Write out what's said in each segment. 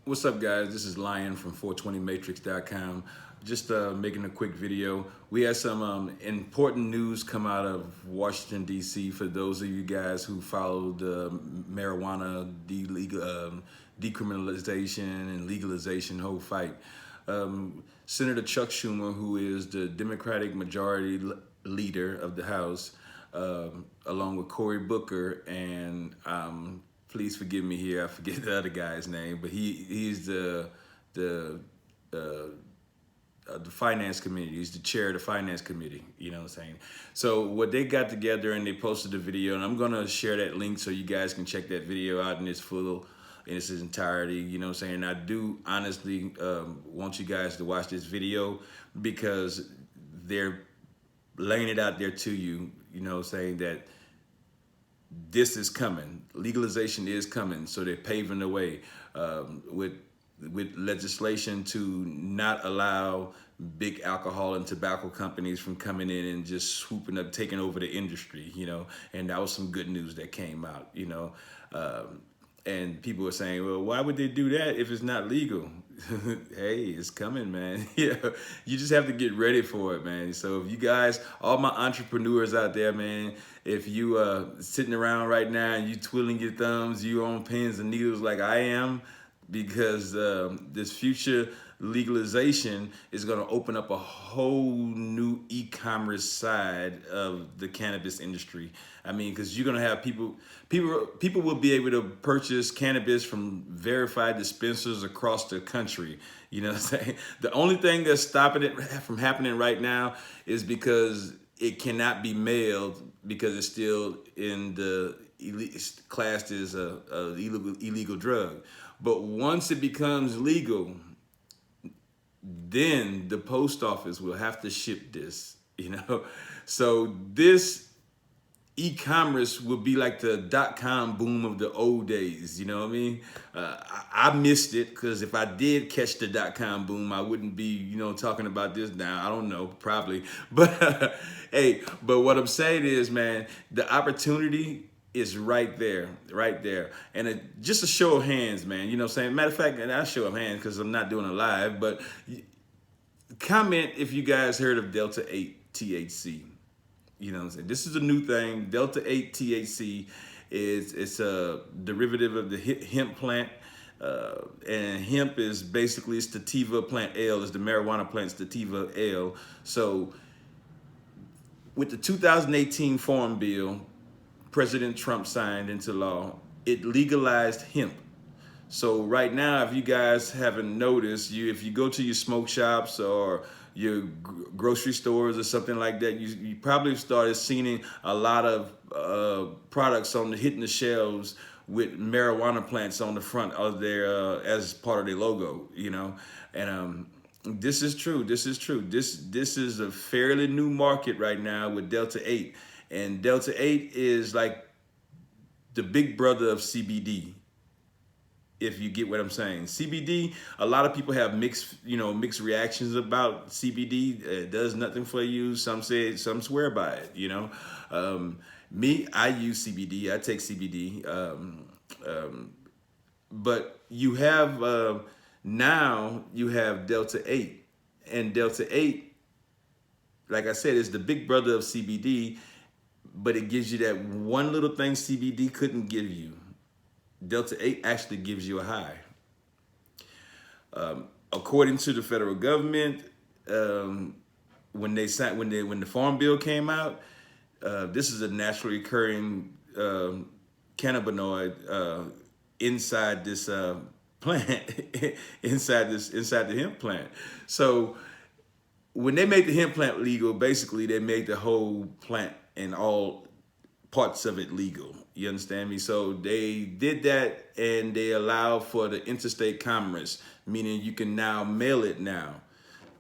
What's up, guys? This is Lion from 420matrix.com. Just making a quick video. We had some important news come out of Washington, D.C. for those of you guys who followed marijuana decriminalization and legalization whole fight. Senator Chuck Schumer, who is the Democratic majority leader of the House, along with Cory Booker and please forgive me here, I forget the other guy's name, but he's the finance committee. He's the chair of the finance committee. You know what I'm saying? So what they got together and they posted the video, and I'm gonna share that link so you guys can check that video out in its entirety. You know what I'm saying? I do honestly want you guys to watch this video because they're laying it out there to you. You know, saying that this is coming. Legalization is coming. So they're paving the way with legislation to not allow big alcohol and tobacco companies from coming in and just swooping up, taking over the industry, you know. And that was some good news that came out, you know. And people were saying, well, why would they do that if it's not legal? Hey, it's coming, man. Yeah, you just have to get ready for it, man. So if you guys, all my entrepreneurs out there, man, if you sitting around right now and you twiddling your thumbs, you on pins and needles like I am, because this future legalization is going to open up a whole new e-commerce side of the cannabis industry. I mean, because you're going to have people will be able to purchase cannabis from verified dispensers across the country. You know what I'm saying? The only thing that's stopping it from happening right now is because it cannot be mailed because it's still in the classed as a illegal drug. But once it becomes legal, then the post office will have to ship this, you know? So this e-commerce will be like the dot-com boom of the old days, you know what I mean? I missed it because if I did catch the dot-com boom, I wouldn't be, you know, talking about this now. I don't know, probably. But hey, but what I'm saying is, man, the opportunity is right there, right there. And just a show of hands, man. You know what I'm saying? Matter of fact, and I show of hands because I'm not doing it live, but comment if you guys heard of Delta 8 THC. You know what I'm saying? This is a new thing. Delta 8 THC it's a derivative of the hemp plant. And hemp is basically sativa plant ale, is the marijuana plant sativa ale. So with the 2018 Farm Bill, President Trump signed into law, it legalized hemp. So right now, if you guys haven't noticed, if you go to your smoke shops or your grocery stores or something like that, you probably started seeing a lot of products hitting the shelves with marijuana plants on the front of their as part of their logo, you know. And this is true. This is true. This is a fairly new market right now with Delta 8. And Delta 8 is like the big brother of CBD, if you get what I'm saying. CBD, a lot of people have mixed reactions about CBD. It does nothing for you. Some swear by it, you know. Me, I use CBD. I take CBD. But you have, now you have Delta 8. And Delta 8, like I said, is the big brother of CBD. But it gives you that one little thing CBD couldn't give you. Delta 8 actually gives you a high. According to the federal government, when the Farm Bill came out, this is a naturally occurring cannabinoid inside this plant, inside the hemp plant. So when they made the hemp plant legal, basically they made the whole plant and all parts of it legal. You understand me? So they did that and they allowed for the interstate commerce, meaning you can now mail it now.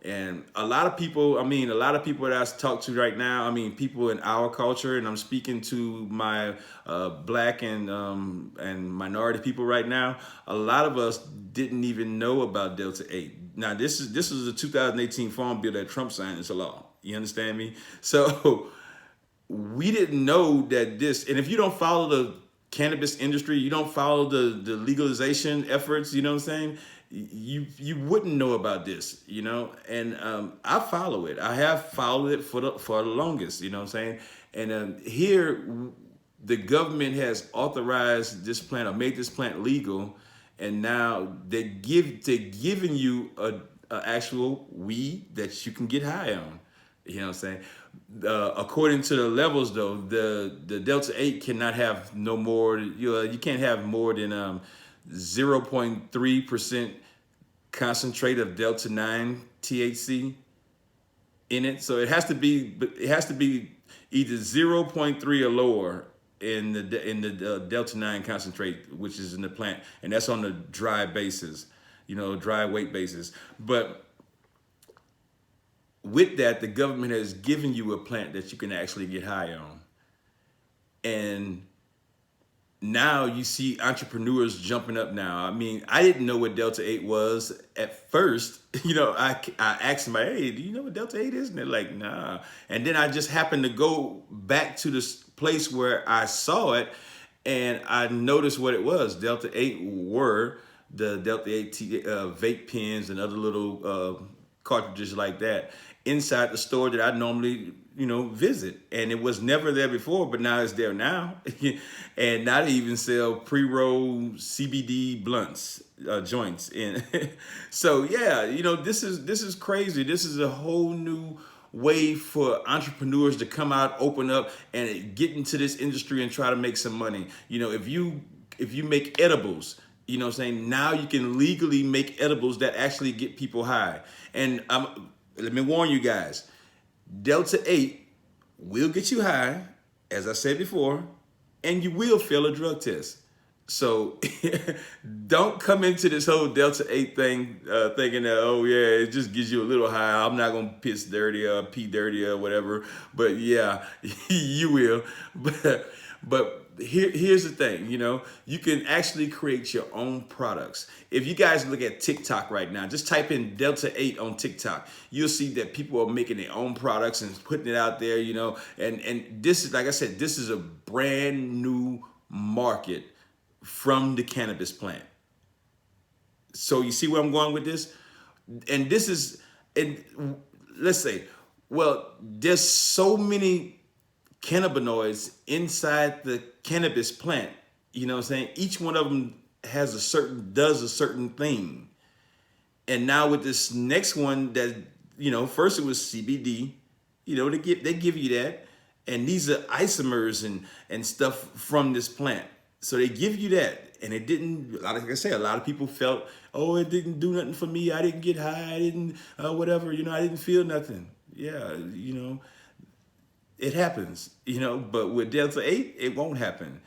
And a lot of people that I talk to right now, people in our culture, and I'm speaking to my black and minority people right now, a lot of us didn't even know about Delta 8. Now, this is the 2018 Farm Bill that Trump signed into law. You understand me? So we didn't know that this, and if you don't follow cannabis industry, you don't follow the legalization efforts, you know what I'm saying? You wouldn't know about this, you know? And I follow it. I have followed it for the longest, you know what I'm saying? And here, the government has authorized this plant or made this plant legal, and now they're giving you a actual weed that you can get high on. You know what I'm saying? According to the levels, though, the Delta 8 cannot have no more. You can't have more than 0.3% concentrate of Delta 9 THC in it. So it has to be either 0.3 or lower in the Delta 9 concentrate, which is in the plant, and that's on the dry basis, dry weight basis. But with that, the government has given you a plant that you can actually get high on. And now you see entrepreneurs jumping up now. I mean, I didn't know what Delta 8 was at first. I asked somebody, hey, do you know what Delta 8 is? And they're like, nah. And then I just happened to go back to this place where I saw it, and I noticed what it was. Delta 8 were the Delta 8 vape pens and other little cartridges like that inside the store that I normally visit. And it was never there before, but now it's there now. And now they even sell pre-roll CBD blunts, joints. And so yeah, this is crazy. This is a whole new way for entrepreneurs to come out, open up, and get into this industry and try to make some money. If you make edibles, you know what I'm saying? Now you can legally make edibles that actually get people high. And let me warn you guys, Delta 8 will get you high, as I said before, and you will fail a drug test. So don't come into this whole Delta 8 thing thinking that, oh yeah, it just gives you a little high. I'm not going to piss dirty or pee dirty or whatever. But yeah, you will. But here's the thing, you can actually create your own products. If you guys look at TikTok right now, just type in Delta 8 on TikTok. You'll see that people are making their own products and putting it out there, and this is, like I said, this is a brand new market from the cannabis plant. So you see where I'm going with this? And this is, and let's say, well, there's so many cannabinoids inside the cannabis plant, you know what I'm saying? Each one of them does a certain thing. And now with this next one that, first it was CBD, they give you that. And these are isomers and stuff from this plant. So they give you that. And it didn't, like I say, a lot of people felt, oh, it didn't do nothing for me. I didn't get high. I didn't, whatever, I didn't feel nothing. Yeah, it happens, but with Delta 8, it won't happen.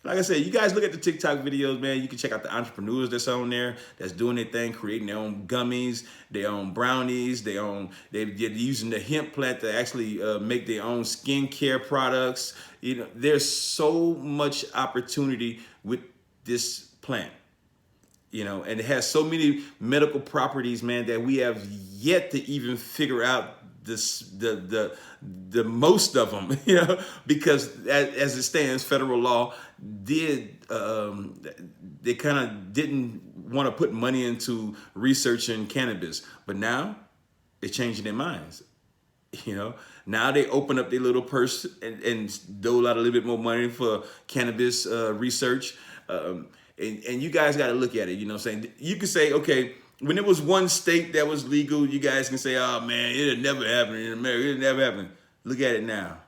Like I said, you guys look at the TikTok videos, man. You can check out the entrepreneurs that's on there, that's doing their thing, creating their own gummies, their own brownies, they're using the hemp plant to actually make their own skincare products. There's so much opportunity with this plant, and it has so many medical properties, man, that we have yet to even figure out the most of them, because as it stands, federal law they kind of didn't want to put money into researching cannabis, but now they're changing their minds. Now they open up their little purse and dole out a little bit more money for cannabis research, and you guys got to look at it. Saying, you can say, okay, when it was one state that was legal, you guys can say, oh man, it'll never happen in America. It'll never happen. Look at it now.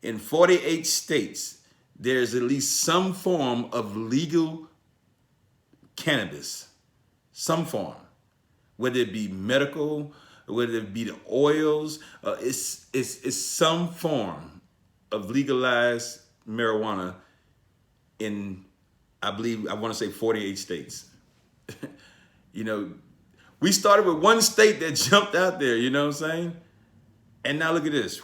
In 48 states, there's at least some form of legal cannabis. Some form. Whether it be medical, whether it be the oils, it's some form of legalized marijuana in, I want to say 48 states. We started with one state that jumped out there, you know what I'm saying? And now look at this.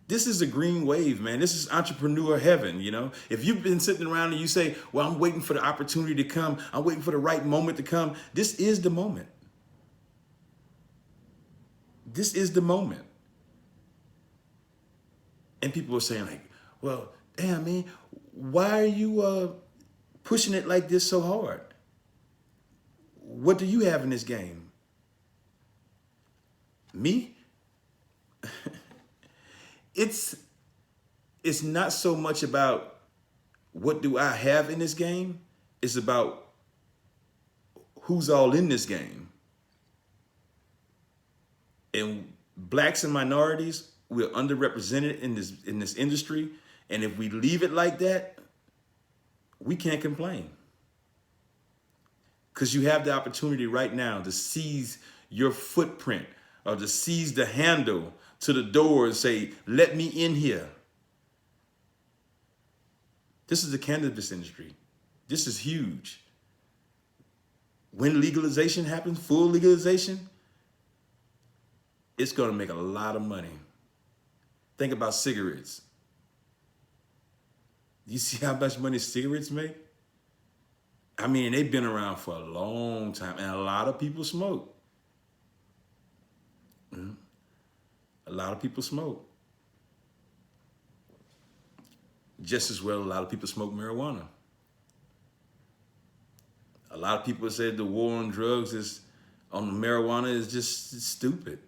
This is a green wave, man. This is entrepreneur heaven, If you've been sitting around and you say, well, I'm waiting for the opportunity to come, I'm waiting for the right moment to come, this is the moment. This is the moment. And people are saying, like, Well, damn, man, why are you pushing it like this so hard? What do you have in this game? Me? It's it's not so much about what do I have in this game. It's about who's all in this game. And blacks and minorities, we're underrepresented in this industry. And if we leave it like that, we can't complain. Because you have the opportunity right now to seize your footprint or to seize the handle to the door and say, let me in here. This is the cannabis industry. This is huge. When legalization happens, full legalization, it's going to make a lot of money. Think about cigarettes. You see how much money cigarettes make? I mean, they've been around for a long time, and a lot of people smoke. A lot of people smoke. Just as well, a lot of people smoke marijuana. A lot of people said the war on drugs on marijuana is just stupid.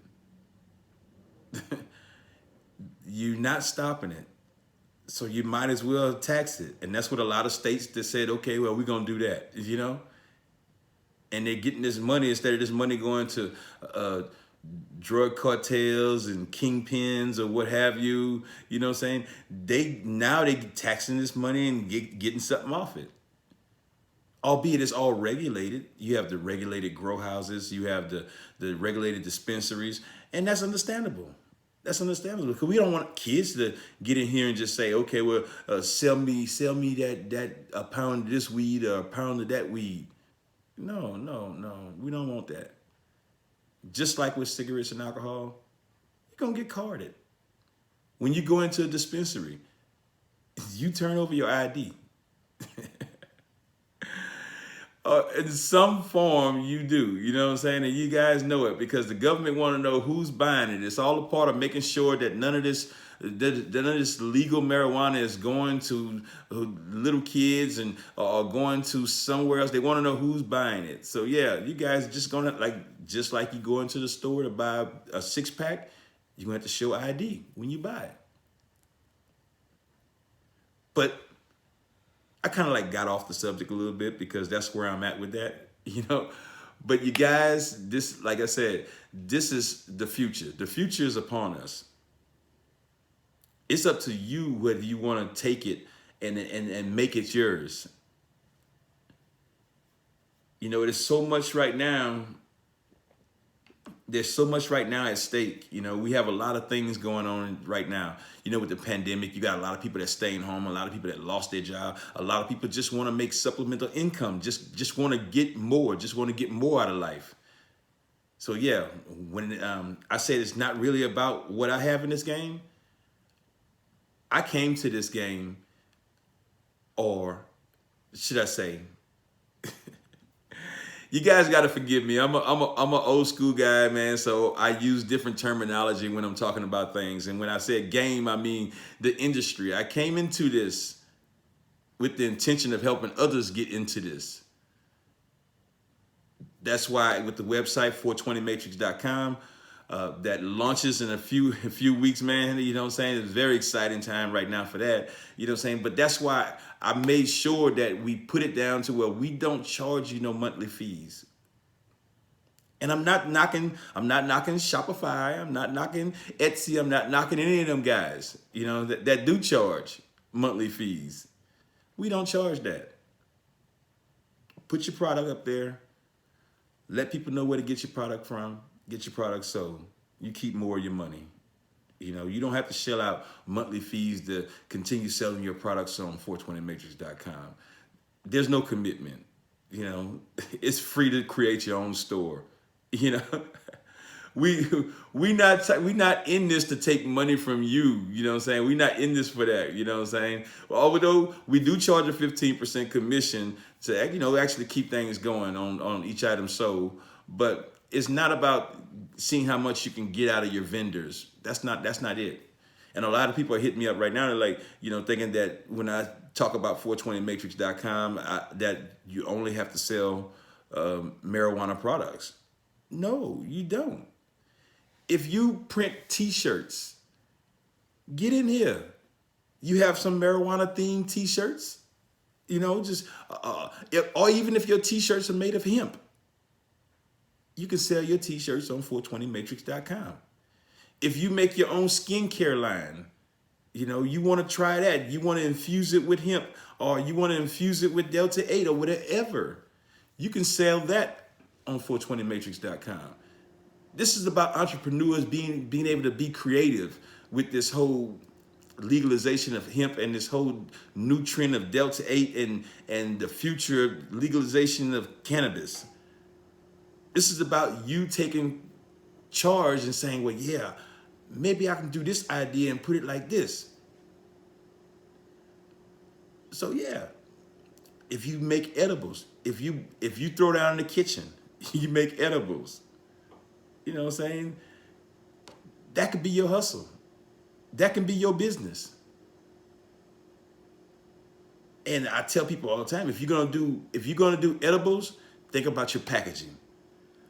You're not stopping it. So you might as well tax it. And that's what a lot of states that said, okay, well, we're going to do that, you know? And they're getting this money instead of this money going to drug cartels and kingpins or what have you. You know what I'm saying? Now they taxing this money and getting something off it. Albeit it's all regulated. You have the regulated grow houses, you have the regulated dispensaries, and that's understandable. That's understandable because we don't want kids to get in here and just say, okay, well, sell me that a pound of this weed or a pound of that weed. No, we don't want that. Just like with cigarettes and alcohol, you're gonna get carded. When you go into a dispensary, you turn over your ID. In some form you do, you know what I'm saying? And you guys know it because the government want to know who's buying it. It's all a part of making sure that none of this legal marijuana is going to little kids and or going to somewhere else. They want to know who's buying it. So yeah, you guys just like you go into the store to buy a 6-pack, you're gonna have to show ID when you buy it. But I kind of got off the subject a little bit because that's where I'm at with that, you know. But you guys, this, like I said, this is the future. The future is upon us. It's up to you whether you want to take it and make it yours. You know, there's so much right now. There's so much right now at stake. You know, we have a lot of things going on right now. You know, with the pandemic, you got a lot of people that staying home, a lot of people that lost their job, a lot of people just want to make supplemental income, just want to get more, out of life. So yeah, when I say it's not really about what I have in this game, I came to this game, or should I say, you guys got to forgive me. I'm a old school guy, man. So I use different terminology when I'm talking about things. And when I say game, I mean the industry. I came into this with the intention of helping others get into this. That's why with the website 420matrix.com, that launches in a few weeks, man. You know what I'm saying? It's a very exciting time right now for that. You know what I'm saying? But that's why I made sure that we put it down to where we don't charge you no monthly fees. And I'm not knocking Shopify, I'm not knocking Etsy, I'm not knocking any of them guys, you know, that do charge monthly fees. We don't charge that. Put your product up there. Let people know where to get your product from. Get your product sold. You keep more of your money. You know, you don't have to shell out monthly fees to continue selling your products on 420matrix.com. There's no commitment. You know, it's free to create your own store. You know, we not in this to take money from you. You know what I'm saying? We're not in this for that. You know what I'm saying? Although we do charge a 15% commission to, you know, actually keep things going on each item sold, but it's not about seeing how much you can get out of your vendors. That's not it. And a lot of people are hitting me up right now. They're like, thinking that when I talk about 420matrix.com, that you only have to sell marijuana products. No, you don't. If you print T-shirts, get in here. You have some marijuana themed T-shirts, just or even if your T-shirts are made of hemp, you can sell your T-shirts on 420matrix.com. If you make your own skincare line, you want to try that. You want to infuse it with hemp, or you want to infuse it with Delta 8 or whatever. You can sell that on 420matrix.com. This is about entrepreneurs being able to be creative with this whole legalization of hemp and this whole new trend of Delta 8 and the future legalization of cannabis. This is about you taking charge and saying, well, yeah, maybe I can do this idea and put it like this. So yeah, if you make edibles, if you throw down in the kitchen, you make edibles, you know what I'm saying? That could be your hustle. That can be your business. And I tell people all the time, if you're gonna do edibles, think about your packaging.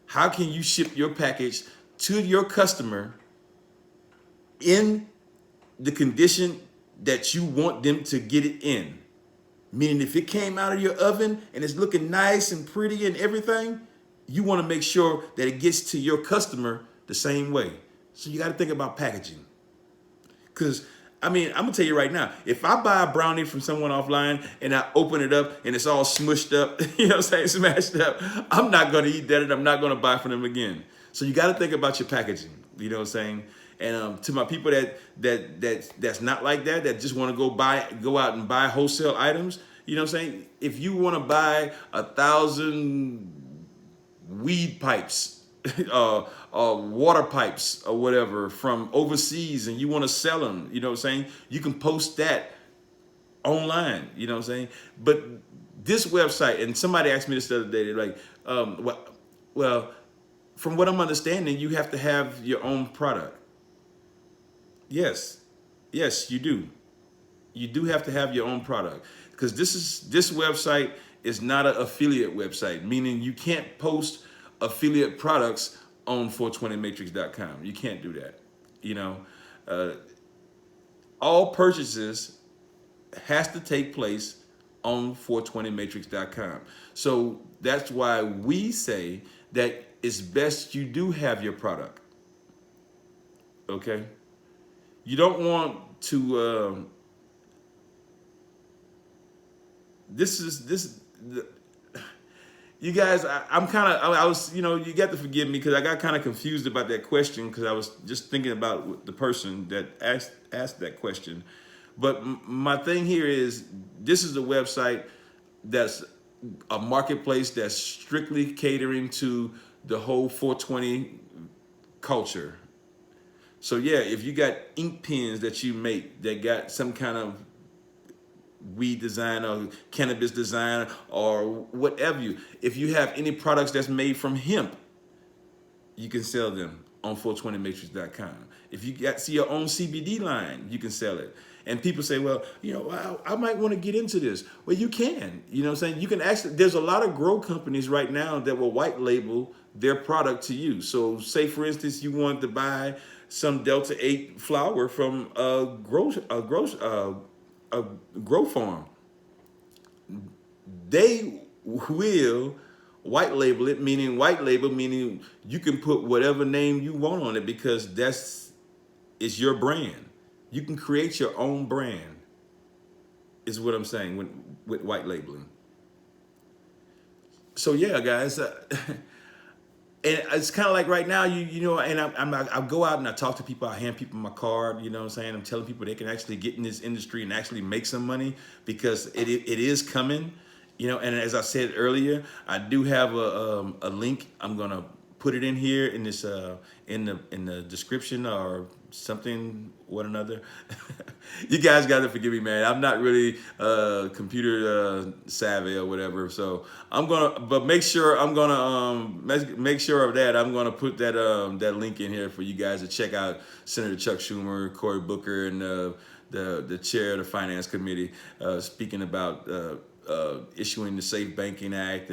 How can you ship your package to your customer in the condition that you want them to get it in? Meaning if it came out of your oven and it's looking nice and pretty and everything, you want to make sure that it gets to your customer the same way. So you got to think about packaging. Because, I'm going to tell you right now, if I buy a brownie from someone offline and I open it up and it's all smushed up, smashed up, I'm not going to eat that and I'm not going to buy from them again. So you got to think about your packaging, you know what I'm saying? And to my people that's not like that just want to go out and buy wholesale items, you know what I'm saying? If you want to buy 1,000 weed pipes, water pipes or whatever from overseas and you want to sell them, you know what I'm saying? You can post that online, you know what I'm saying? But this website, and somebody asked me this the other day, they're like, well, from what I'm understanding, you have to have your own product. Yes, you do. You do have to have your own product because this website is not an affiliate website, meaning you can't post affiliate products on 420matrix.com. You can't do that. All purchases has to take place on 420matrix.com. So that's why we say that it's best you do have your product. Okay? You don't want to. You guys, I was, you got to forgive me because I got kind of confused about that question because I was just thinking about the person that asked that question. But my thing here is, this is a website that's a marketplace that's strictly catering to the whole 420 culture. So yeah, if you got ink pens that you make that got some kind of weed design or cannabis design or whatever if you have any products that's made from hemp, you can sell them on 420matrix.com. If you see your own CBD line, you can sell it. And people say, well, I might want to get into this. Well, you can, you know what I'm saying? You can actually, there's a lot of grow companies right now that will white label their product to you. So say, for instance, you wanted to buy some Delta 8 flower from a grow farm. They will white label it, meaning you can put whatever name you want on it because it's your brand. You can create your own brand, is what I'm saying with white labeling. So yeah, guys, and it's kind of like right now, and I go out and I talk to people, I hand people my card, you know what I'm saying? I'm telling people they can actually get in this industry and actually make some money because it is coming, and as I said earlier, I do have a link. I'm going to put it in here in this, in the description or something one another. You guys got to forgive me, man. I'm not really computer savvy or whatever, so I'm gonna. But make sure I'm gonna make sure of that. I'm gonna put that that link in here for you guys to check out. Senator Chuck Schumer, Cory Booker, and the chair of the Finance Committee speaking about issuing the Safe Banking Act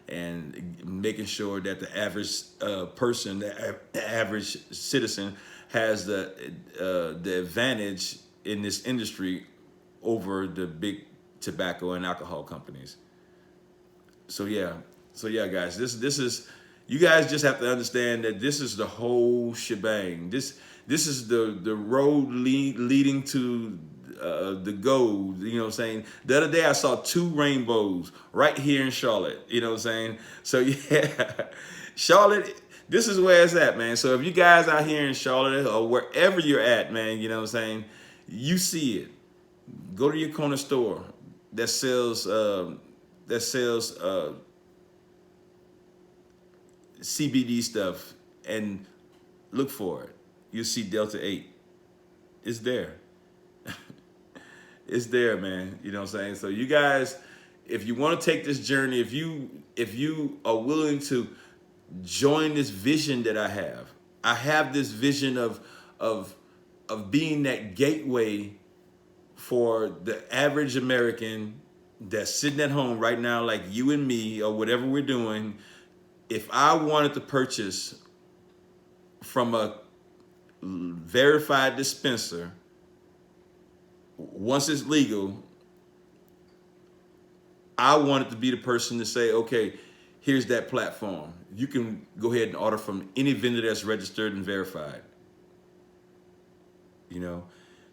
and making sure that the average person, the average citizen, has the advantage in this industry over the big tobacco and alcohol companies. So yeah, guys, this is, you guys just have to understand that this is the whole shebang. This is the road leading to the gold. You know what I'm saying? The other day I saw two rainbows right here in Charlotte. You know what I'm saying? So yeah, Charlotte. This is where it's at, man. So if you guys out here in Charlotte or wherever you're at, man, you know what I'm saying, you see it. Go to your corner store that sells CBD stuff and look for it. You'll see Delta 8. It's there. It's there, man. You know what I'm saying? So you guys, if you want to take this journey, if you are willing to join this vision that I have this vision of being that gateway for the average American that's sitting at home right now, like you and me, or whatever we're doing. If I wanted to purchase from a verified dispenser, once it's legal, I wanted to be the person to say, okay, here's that platform. You can go ahead and order from any vendor that's registered and verified. You know,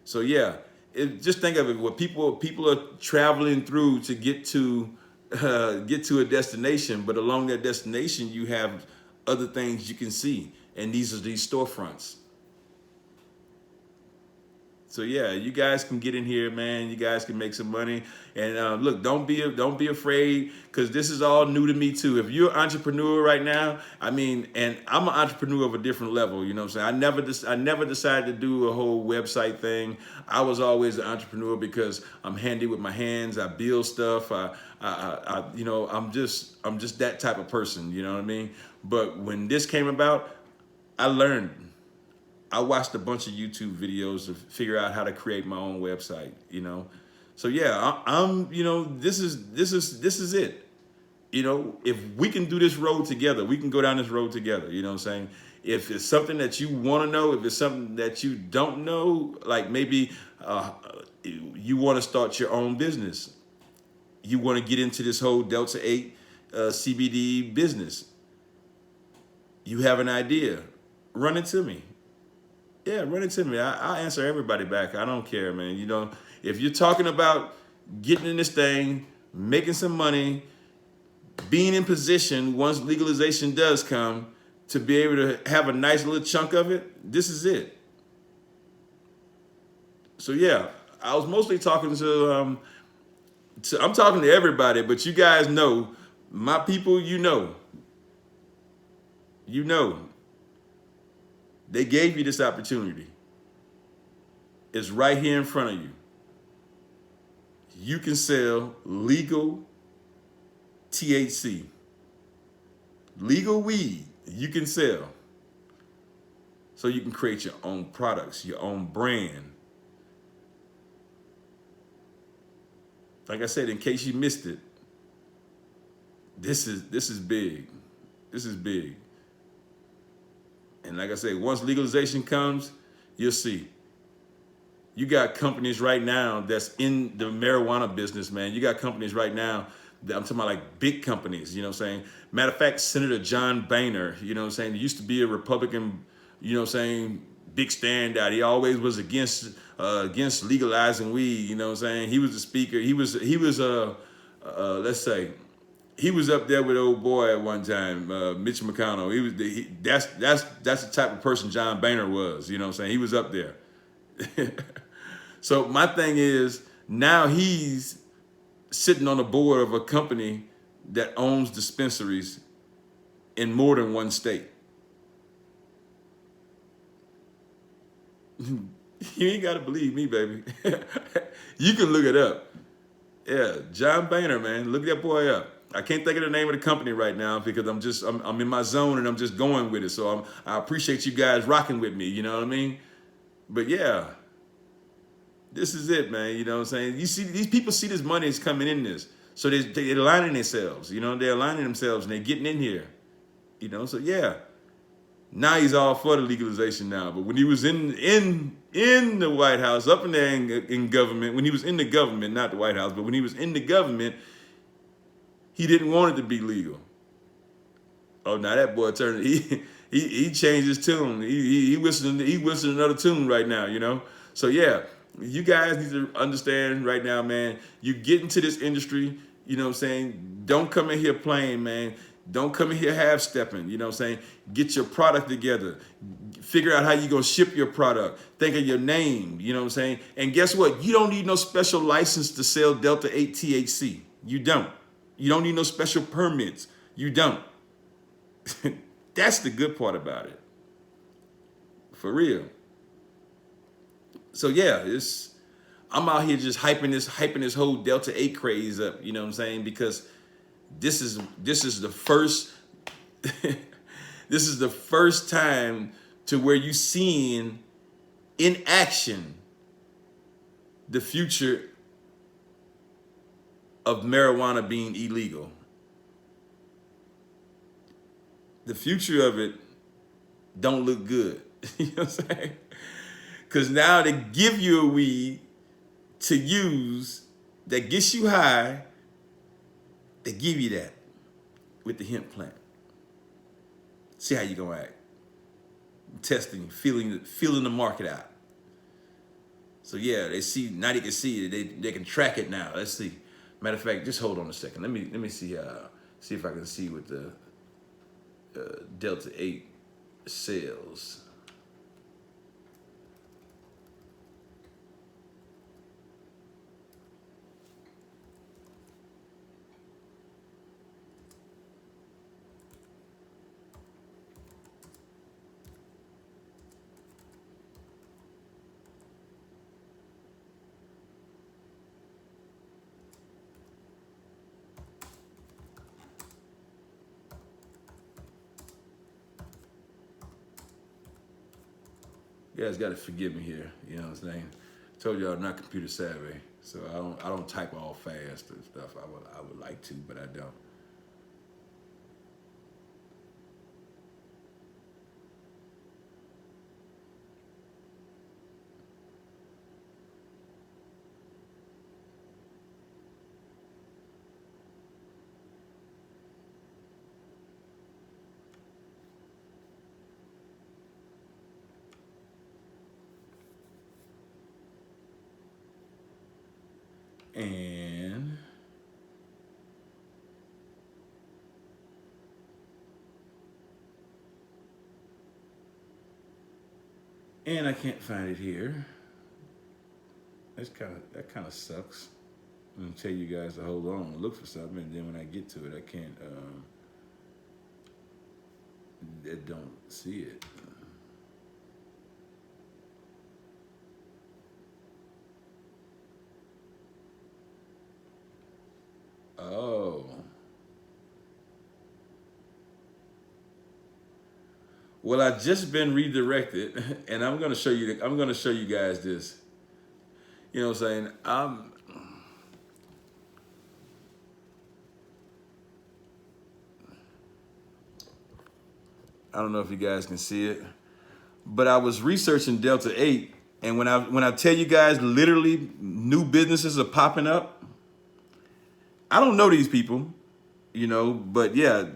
so yeah, just think of it. What people are traveling through to get to a destination, but along that destination, you have other things you can see, and these are these storefronts. So yeah, you guys can get in here, man. You guys can make some money. And look, don't be afraid, because this is all new to me too. If you're an entrepreneur right now, I mean, and I'm an entrepreneur of a different level. You know what I'm saying? I never decided to do a whole website thing. I was always an entrepreneur because I'm handy with my hands. I build stuff. You know, I'm just that type of person. You know what I mean? But when this came about, I learned. I watched a bunch of YouTube videos to figure out how to create my own website, you know. So yeah, I'm you know, this is it. You know, if we can do this road together, we can go down this road together, you know what I'm saying? If it's something that you want to know, if it's something that you don't know, like maybe you want to start your own business. You want to get into this whole Delta 8 CBD business. You have an idea, run it to me. Yeah, run it to me. I answer everybody back. I don't care, man. You know, if you're talking about getting in this thing, making some money, being in position once legalization does come to be able to have a nice little chunk of it, this is it. So yeah, I was mostly talking to I'm talking to everybody, but you guys know, my people, you know, they gave you this opportunity. It's right here in front of you. You can sell legal THC, legal weed. You can sell. So you can create your own products, your own brand. Like I said, in case you missed it, this is big. This is big. And like I say, once legalization comes, you'll see. You got companies right now that's in the marijuana business, man. You got companies right now that I'm talking about, like big companies, you know what I'm saying? Matter of fact, Senator John Boehner, you know what I'm saying? He used to be a Republican, you know what I'm saying, big standout. He always was against legalizing weed, you know what I'm saying? He was the speaker. He was let's say, he was up there with old boy at one time, Mitch McConnell. That's the type of person John Boehner was. You know what I'm saying? He was up there. So my thing is, now he's sitting on the board of a company that owns dispensaries in more than one state. You ain't got to believe me, baby. You can look it up. Yeah, John Boehner, man. Look that boy up. I can't think of the name of the company right now because I'm in my zone and I'm just going with it. So I appreciate you guys rocking with me. You know what I mean? But yeah, this is it, man. You know what I'm saying? You see, these people see this money is coming in this, so they're aligning themselves. You know, they're aligning themselves and they're getting in here. You know, so yeah. Now he's all for the legalization now. But when he was in the White House, up in there in government, when he was in the government, not the White House, but when he was in the government, he didn't want it to be legal. Oh, now that boy turned he changed his tune. He whistling another tune right now, you know. So yeah, you guys need to understand right now, man. You get into this industry, you know what I'm saying? Don't come in here playing, man. Don't come in here half-stepping, you know what I'm saying? Get your product together. Figure out how you're going to ship your product. Think of your name, you know what I'm saying? And guess what? You don't need no special license to sell Delta 8 THC. You don't. You don't need no special permits. You don't. That's the good part about it. For real. So yeah, I'm out here just hyping this whole Delta 8 craze up, you know what I'm saying? Because this is the first this is the first time to where you seeing in action the future of marijuana being illegal. The future of it don't look good. You know what I'm saying? Because now they give you a weed to use that gets you high. They give you that with the hemp plant. See how you gonna act. Testing, feeling the market out. So yeah, they can see it. They can track it now. Let's see. Matter of fact, just hold on a second. Let me see if I can see what the Delta 8 sales. You guys got to forgive me here. You know what I'm saying? Told y'all I'm not computer savvy, so I don't type all fast and stuff. I would like to, but I don't. And I can't find it here. That kind of sucks. I'm gonna tell you guys to hold on and look for something, and then when I get to it, I can't. I don't see it. Oh. Well, I just been redirected, and I'm gonna show you. I'm gonna show you guys this. You know what I'm saying? I don't know if you guys can see it, but I was researching Delta 8, and when I tell you guys, literally new businesses are popping up. I don't know these people, you know, but yeah,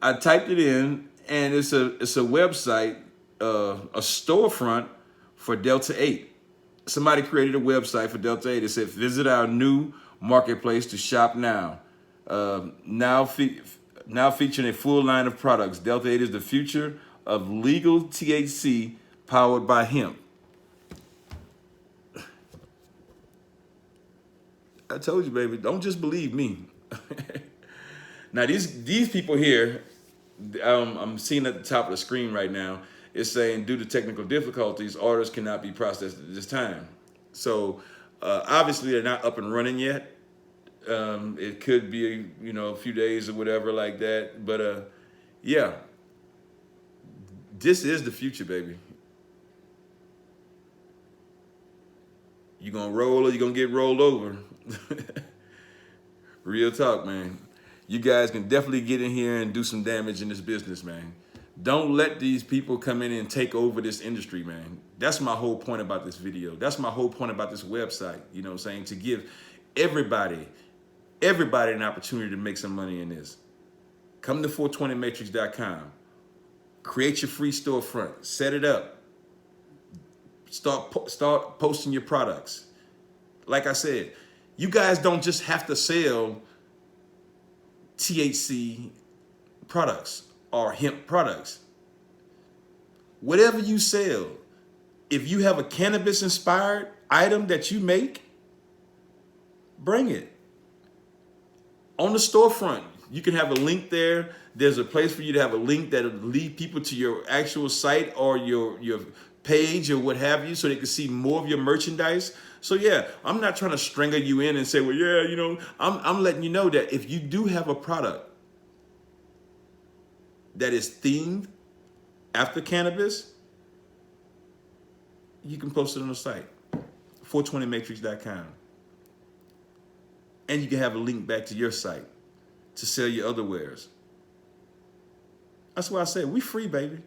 I typed it in, and it's a website, a storefront for Delta 8. Somebody created a website for Delta 8. It said, visit our new marketplace to shop now. Now featuring a full line of products. Delta 8 is the future of legal THC powered by hemp. I told you, baby, don't just believe me. Now, these people here, I'm seeing at the top of the screen right now, it's saying due to technical difficulties, orders cannot be processed at this time. So obviously they're not up and running yet. It could be, a few days or whatever like that. But yeah, this is the future, baby. You gonna roll or you gonna get rolled over. Real talk, man. You guys can definitely get in here and do some damage in this business, man. Don't let these people come in and take over this industry, man. That's my whole point about this video. That's my whole point about this website, you know what I'm saying? To give everybody an opportunity to make some money in this. Come to 420matrix.com. Create your free storefront. Set it up. Start posting your products. Like I said, you guys don't just have to sell THC products or hemp products. Whatever you sell, if you have a cannabis inspired item that you make, bring it. On the storefront, you can have a link there. There's a place for you to have a link that'll lead people to your actual site or your page or what have you, so they can see more of your merchandise. So yeah, I'm not trying to strangle you in and say, well, yeah, I'm letting you know that if you do have a product that is themed after cannabis, you can post it on the site, 420matrix.com. And you can have a link back to your site to sell your other wares. That's why I say we free, baby.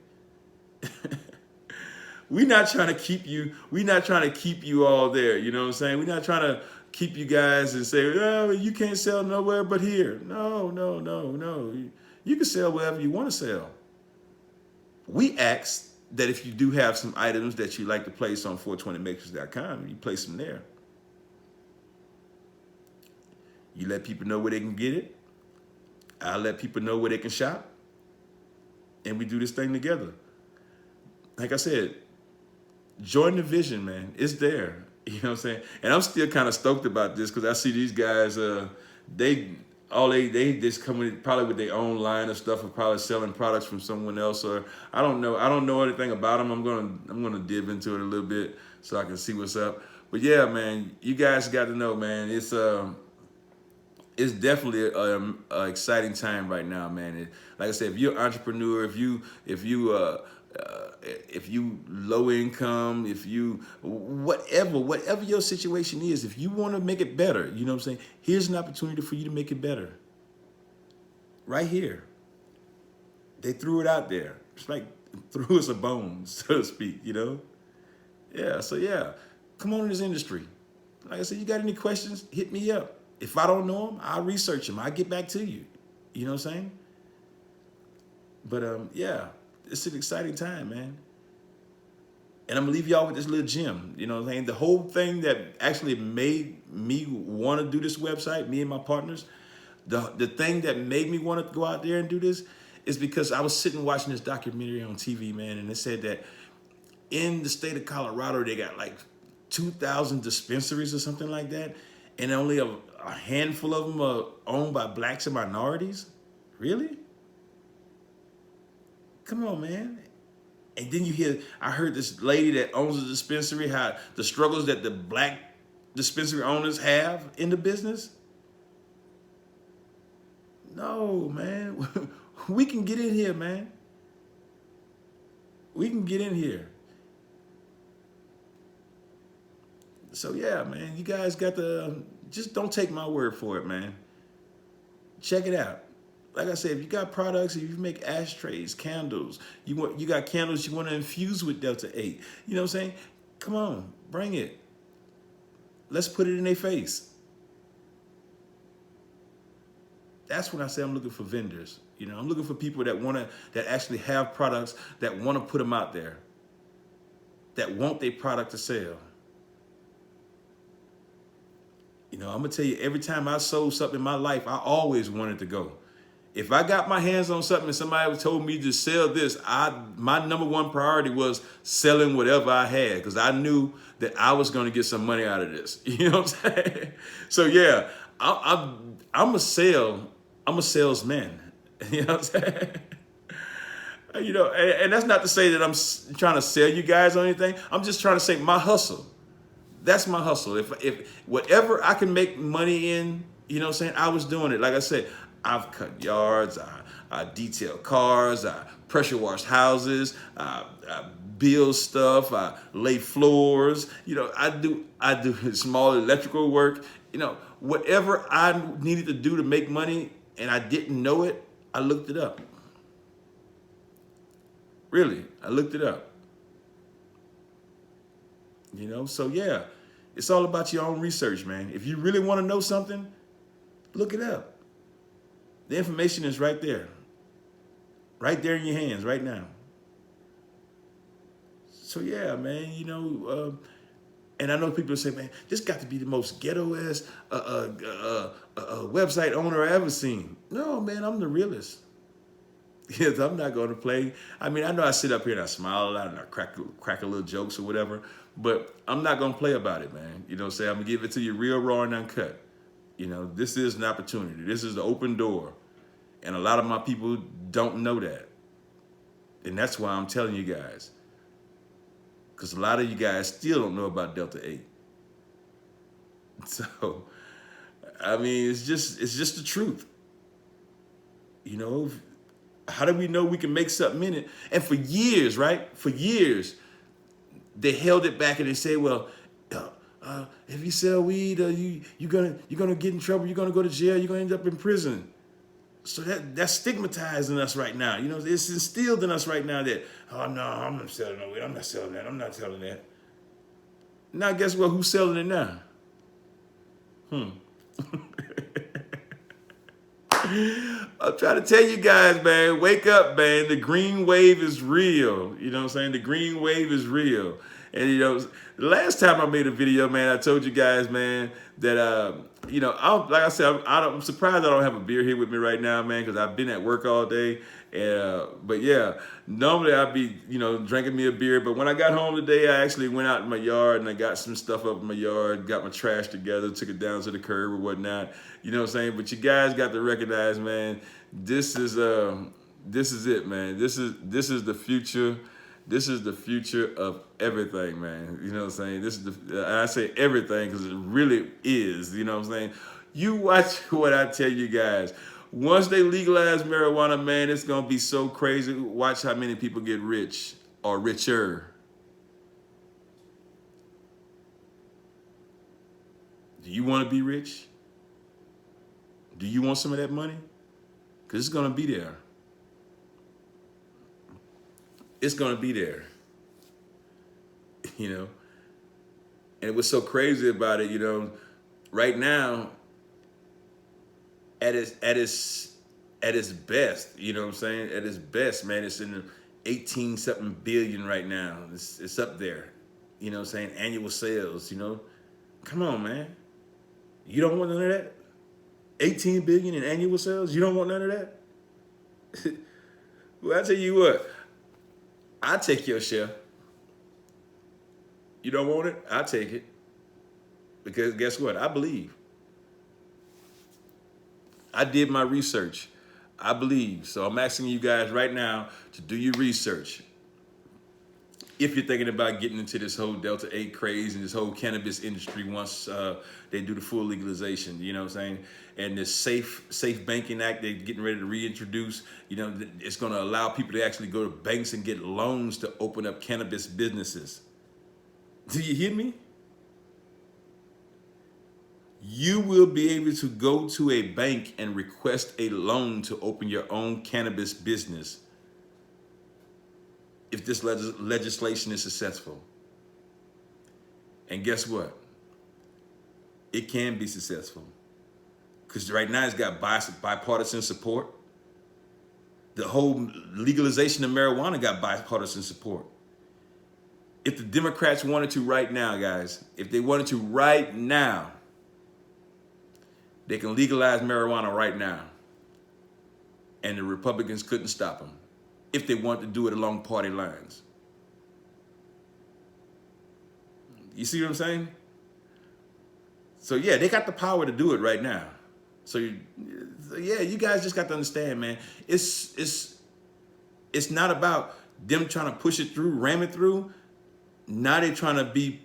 We're not trying to keep you all there. You know what I'm saying? We're not trying to keep you guys and say, oh, you can't sell nowhere but here. No. You can sell wherever you want to sell. We ask that if you do have some items that you like to place on 420matrix.com, you place them there. You let people know where they can get it. I'll let people know where they can shop. And we do this thing together. Like I said, join the vision, man. It's there. You know what I'm saying? And I'm still kind of stoked about this because I see these guys, they just come in probably with their own line of stuff or probably selling products from someone else, or I don't know anything about them. I'm gonna dip into it a little bit so I can see what's up. But yeah, man, you guys got to know, man, it's definitely an exciting time right now, man. Like I said, if you're an entrepreneur, if you low income, if you whatever your situation is, if you want to make it better, you know what I'm saying? Here's an opportunity for you to make it better. Right here. They threw it out there. It's like threw us a bone, so to speak, Yeah, so yeah, come on in this industry. Like I said, you got any questions, hit me up. If I don't know them, I'll research them. I'll get back to you. You know what I'm saying? But yeah, it's an exciting time, man. And I'm gonna leave y'all with this little gem. You know what I'm saying? The whole thing that actually made me want to do this website, me and my partners, the thing that made me want to go out there and do this is because I was sitting watching this documentary on TV, man, and it said that in the state of Colorado, they got like 2,000 dispensaries or something like that, and only a handful of them are owned by blacks and minorities. Really? Come on, man. And then I heard this lady that owns a dispensary, how the struggles that the black dispensary owners have in the business. No, man. We can get in here, man. We can get in here. So yeah, man, you guys got to, just don't take my word for it, man. Check it out. Like I said, if you got products, if you make ashtrays, candles, you got candles you want to infuse with Delta 8, you know what I'm saying? Come on, bring it. Let's put it in their face. That's when I say I'm looking for vendors. I'm looking for people that actually have products, that want to put them out there, that want their product to sell. I'm gonna tell you, every time I sold something in my life, I always wanted to go. If I got my hands on something and somebody told me to sell this, my number one priority was selling whatever I had, because I knew that I was going to get some money out of this. You know what I'm saying? So yeah, I'm a salesman. You know what I'm saying? You know, and that's not to say that I'm trying to sell you guys or anything. I'm just trying to say my hustle. That's my hustle. If whatever I can make money in, you know what I'm saying, I was doing it. Like I said, I've cut yards, I detail cars, I pressure wash houses, I build stuff, I lay floors, you know, I do small electrical work, you know, whatever I needed to do to make money and I didn't know it, I looked it up. Really, I looked it up. You know, so yeah, it's all about your own research, man. If you really want to know something, look it up. The information is right there in your hands right now. So yeah, man, you know, and I know people say, man, this got to be the most ghetto-ass website owner I ever seen. No, man, I'm the realest. Yes, I'm not going to play. I mean, I know I sit up here and I smile a lot and I crack a little jokes or whatever, but I'm not going to play about it, man. You know what I'm saying? I'm going to give it to you real raw and uncut. You know, this is an opportunity. This is the open door. And a lot of my people don't know that. And that's why I'm telling you guys. Because a lot of you guys still don't know about Delta 8. So, I mean, it's just the truth. You know, how do we know we can make something in it? And for years, right? For years, they held it back and they say, well, if you sell weed, you're gonna get in trouble. You're gonna go to jail. You're gonna end up in prison. So that's stigmatizing us right now. You know, it's instilled in us right now that, oh no, I'm not selling no weed. I'm not selling that. I'm not selling that. Now, guess what? Who's selling it now? I'm trying to tell you guys, man, wake up, man. The green wave is real. You know what I'm saying? The green wave is real. And, you know, the last time I made a video, man, I told you guys, man, that, you know, like I said, I'm surprised I don't have a beer here with me right now, man, because I've been at work all day. But, yeah, normally I'd be, you know, drinking me a beer. But when I got home today, I actually went out in my yard and I got some stuff up in my yard, got my trash together, took it down to the curb or whatnot. You know what I'm saying? But you guys got to recognize, man, this is it, man. This is the future. This is the future of everything, man. You know what I'm saying? This is I say everything because it really is. You know what I'm saying? You watch what I tell you guys. Once they legalize marijuana, man, it's gonna be so crazy. Watch how many people get rich or richer. Do you want to be rich? Do you want some of that money? Because it's gonna be there. It's going to be there, you know. And what's so crazy about it, you know, right now, at its best, you know what I'm saying? At its best, man, it's in the 18-something billion right now. It's up there, you know what I'm saying? Annual sales, you know. Come on, man. You don't want none of that? 18 billion in annual sales? You don't want none of that? Well, I tell you what. I take your share. You don't want it? I'll take it. Because guess what? I believe. I did my research. I believe. So I'm asking you guys right now to do your research. If you're thinking about getting into this whole Delta 8 craze and this whole cannabis industry once they do the full legalization, you know what I'm saying? And this Safe Banking Act they're getting ready to reintroduce, you know, it's going to allow people to actually go to banks and get loans to open up cannabis businesses. Do you hear me? You will be able to go to a bank and request a loan to open your own cannabis business if this legislation is successful. And guess what? It can be successful. Because right now it's got bipartisan support. The whole legalization of marijuana got bipartisan support. If the Democrats wanted to right now, guys, if they wanted to right now, they can legalize marijuana right now. And the Republicans couldn't stop them if they wanted to do it along party lines. You see what I'm saying? So yeah, they got the power to do it right now. So yeah, you guys just got to understand, man. It's It's not about them trying to push it through, ram it through. Now they're trying to be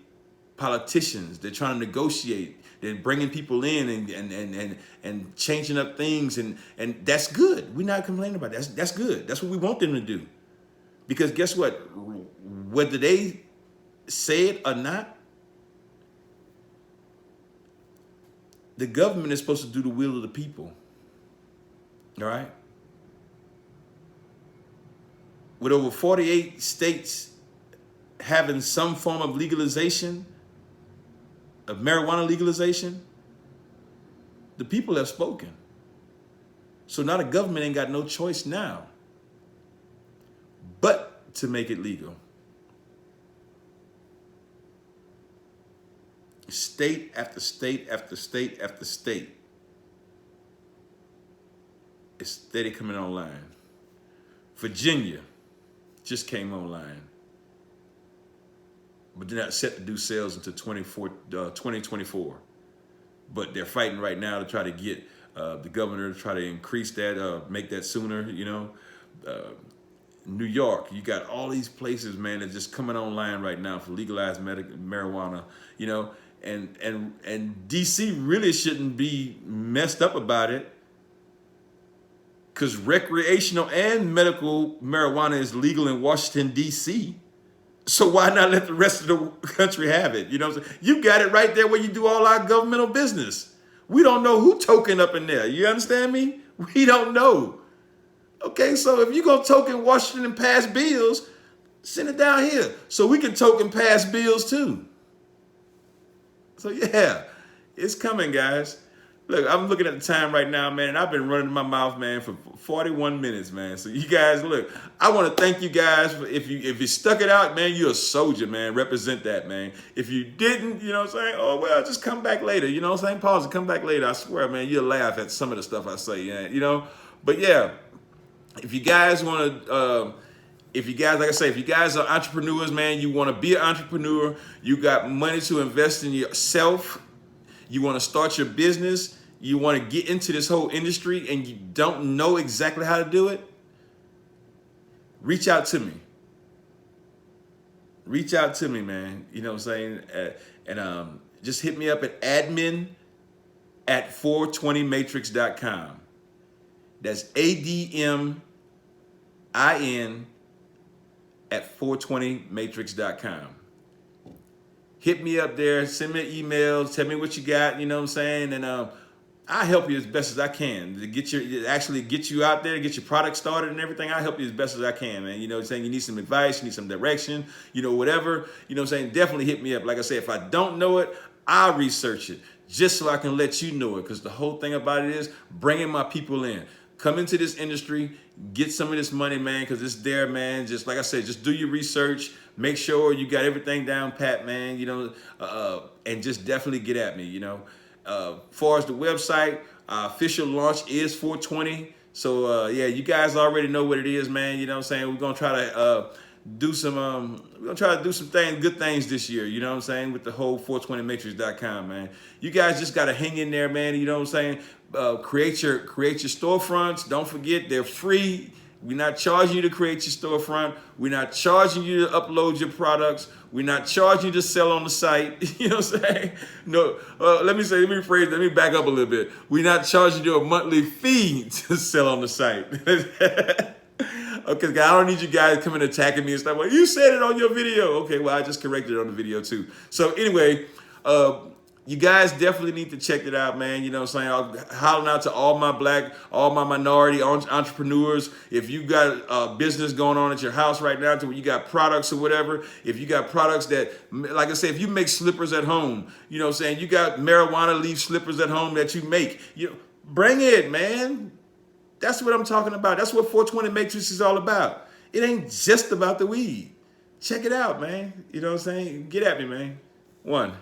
politicians. They're trying to negotiate. They're bringing people in and changing up things, and that's good. We're not complaining about that. That's good. That's what we want them to do. Because guess what? Whether they say it or not, the government is supposed to do the will of the people. All right? With over 48 states having some form of legalization, of marijuana legalization, the people have spoken. So now the government ain't got no choice now but to make it legal. State after state after state after state is steady coming online. Virginia just came online, but they're not set to do sales until 2024. But they're fighting right now to try to get the governor to try to increase that, make that sooner, you know. New York, you got all these places, man, that's just coming online right now for legalized marijuana, you know. And DC really shouldn't be messed up about it, because recreational and medical marijuana is legal in Washington, D.C. So why not let the rest of the country have it? You know what I'm saying? You got it right there where you do all our governmental business. We don't know who token up in there. You understand me? We don't know. Okay, so if you're going to token Washington and pass bills, send it down here so we can token pass bills too. So yeah, it's coming, guys. Look, I'm looking at the time right now, man, and I've been running my mouth, man, for 41 minutes, man. So you guys, look, I want to thank you guys for if you stuck it out, man, you're a soldier, man. Represent that, man. If you didn't, you know what I'm saying? Oh, well, just come back later. You know what I'm saying? Pause and come back later. I swear, man, you'll laugh at some of the stuff I say, yeah, you know? But yeah, if you guys want to, if you guys, like I say, if you guys are entrepreneurs, man, you want to be an entrepreneur, you got money to invest in yourself, you want to start your business, you want to get into this whole industry and you don't know exactly how to do it, reach out to me. Reach out to me, man. You know what I'm saying? And just hit me up at admin@420matrix.com. That's ADMIN at 420matrix.com. Hit me up there, send me an email, tell me what you got, you know what I'm saying? And I help you as best as I can to get you out there, get your product started and everything. I help you as best as I can, man. You know what I'm saying? You need some advice, you need some direction, you know, whatever. You know what I'm saying? Definitely hit me up. Like I said, if I don't know it, I'll research it just so I can let you know it. Because the whole thing about it is bringing my people in. Come into this industry, get some of this money, man, because it's there, man. Just like I said, just do your research. Make sure you got everything down pat, man, you know, and just definitely get at me, you know. Far as the website, official launch is 420. So, yeah, you guys already know what it is, man. You know what I'm saying? We're going to try to do some things, good things this year, you know what I'm saying, with the whole 420matrix.com, man. You guys just got to hang in there, man. You know what I'm saying? Create your storefronts. Don't forget, they're free. We're not charging you to create your storefront. We're not charging you to upload your products. We're not charging you to sell on the site. You know what I'm saying? No, let me back up a little bit. We're not charging you a monthly fee to sell on the site. Okay, I don't need you guys coming attacking me and stuff. Well, you said it on your video. Okay, well, I just corrected it on the video too. So anyway, you guys definitely need to check it out, man. You know what I'm saying? I'm hollering out to all my minority entrepreneurs. If you got a business going on at your house right now, to where you got products or whatever, if you got products that, like I said, if you make slippers at home, you know what I'm saying? You got marijuana leaf slippers at home that you make, bring it, man. That's what I'm talking about. That's what 420 Matrix is all about. It ain't just about the weed. Check it out, man. You know what I'm saying? Get at me, man. 1.